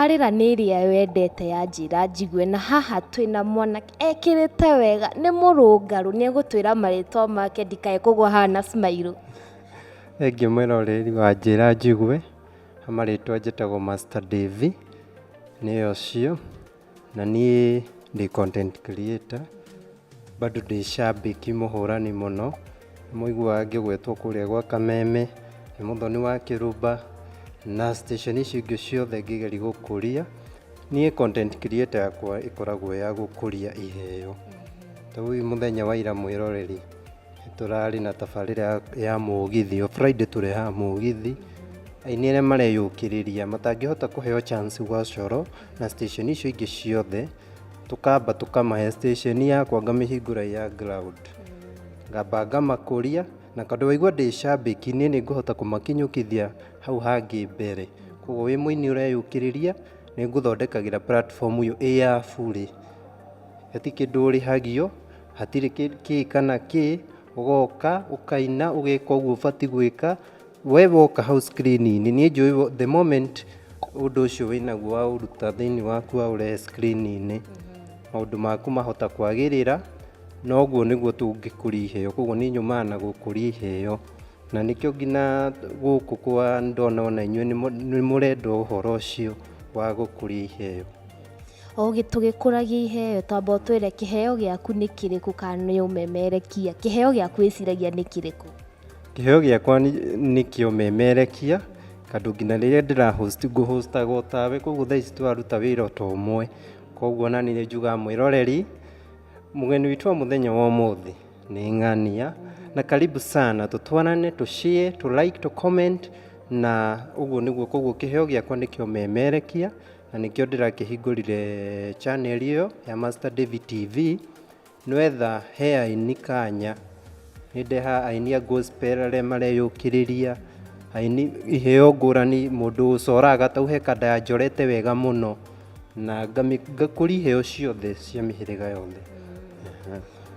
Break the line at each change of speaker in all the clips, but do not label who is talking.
tabarĩra nĩ ĩrĩa wendete ya njĩra njigwe, na haha twĩna mwanake ekĩrĩte wega, nĩ mũrũngarũ, nĩ egũtwĩra marĩtwa make ndikae kũgwa hana Smile.
Thengiũ mwĩroreri wa njĩra njigwe, marĩtwa njĩtagwo Master Davy, nĩyo cio, na niĩ ndĩ content creator, bado ndĩ shabiki mũhũrani mũno, mũiguaga ngĩgwetwo kũrĩa gwa Kameme, nĩ mũthoni wa Kĩrumba, na station icio ingĩ ciothe ngĩgeria gũkũria. Niĩ content creator yakwa ĩkoragwo ya gũkũria iheo. Ta ũyũ mũthenya wa ira mwĩroreri, tũrarĩ na tabarĩra ya mũgithi, o Friday tũrehaga mũgithi, aini arĩa mareyũkĩrĩria matangĩhota kũheo chance gwa Coro na station icio ingĩ ciothe, tũkamba tũkamahe. Station yakwa ngamĩhingũra ya ground, ngamba ngamakũria, na tondũ waigua ndĩ shabiki niĩ nĩ ngũhota kũmakinyũkithia hau hangĩ mbere. Koguo wĩ mũini ũreyũkĩrĩria, nĩ ngũthondekagĩra platform ĩyo ĩ ya bure, hatirĩ kĩndũ ũrĩhagio, hatirĩ kĩ kana kĩ, ũgoka ũkaina ũgeka ũguo ũbatiĩ gwĩka. We woka hau screen-inĩ, niĩ njũĩ the moment ũndũ ũcio wĩnaguo waũruta thĩinĩ waku waũrehe screen-inĩ, maũndũ maku mahota kwagĩrĩra, na ũguo nĩguo tũngĩkũria iheo. Koguo niĩ nyumaga na gũkũria iheo, na nĩkĩo nginya gũkũ kwa ndona ona inyuĩ nĩ mũrenda ũhoro ũcio wa gũkũria iheo.
Tũgĩkũragia iheo, twamba ũtwĩre kĩheo gĩaku nĩ kĩrĩkũ kana nĩ ũmemerekia? Kĩheo gĩaku wĩciragia nĩ kĩrĩkũ?
Kĩheo gĩakwa nĩ kĩa ũmemerekia, tondũ nginya rĩrĩa ndĩra-host ngũ-hostaga o tawe, koguo thaa ici tũraruta wĩra ta ũmwe. Koguo na niĩ njugaga mwĩroreri, mũgeni witũ wa mũthenya wa ũmũthĩ nĩ ng'ania, na karibu sana, tũtwarane, tũ-share, tũ-like, tũ-comment, na ũguo nĩguo. Koguo kĩheo gĩakwa nĩ kĩa ũmemerekia, na nĩkĩo ndĩrakĩhingũrire channel ĩyo ya Master Davy TV, nĩgetha he aini kanya. Nĩ ndeha aini a gospel arĩa mareyũkĩrĩria, aini iheo ngũrani, mũndũ ũcoraga ta he kanda njorete wega mũno, na ngakũria iheo ciothe cia mĩhĩrĩga yothe.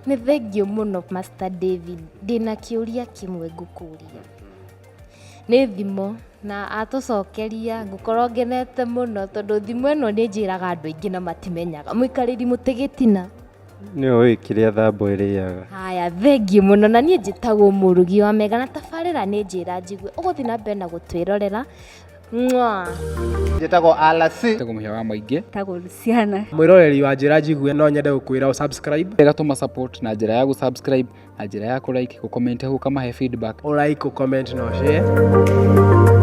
Nĩ thengiũ mũno Master Davy, ndĩna kĩũria kĩmwe ngũkũria. Nĩ thimo, na atũcokeria ngũkorwo ngenete mũno, tondũ thimo ĩno nĩ njĩraga andũ aingĩ na matimenyaga. Mũikarĩri mũtĩ gĩtina?
Nĩ ũĩ kĩrĩa thambo ĩrĩaga.
Haya, thengiũ mũno, na niĩ njĩtagwo mũrugi wa Mega, na tabarĩra nĩ njĩra njigwe, ũgũthiĩ na mbere na gũtwĩrorera.
Njĩtagwo Alasi.
Njĩtagwo Mũhĩa wa Maingĩ.
Njĩtagwo Luciana.
Mwĩroreri wa njĩra njigwe, no nyende gũkwĩra ũ subscribe.
Gatũma support na njĩra ya gũ-subscribe, na njĩra ya kũ-like, gũ-comment, gũkamahe feedback.
Ũ like, gũ-comment na share.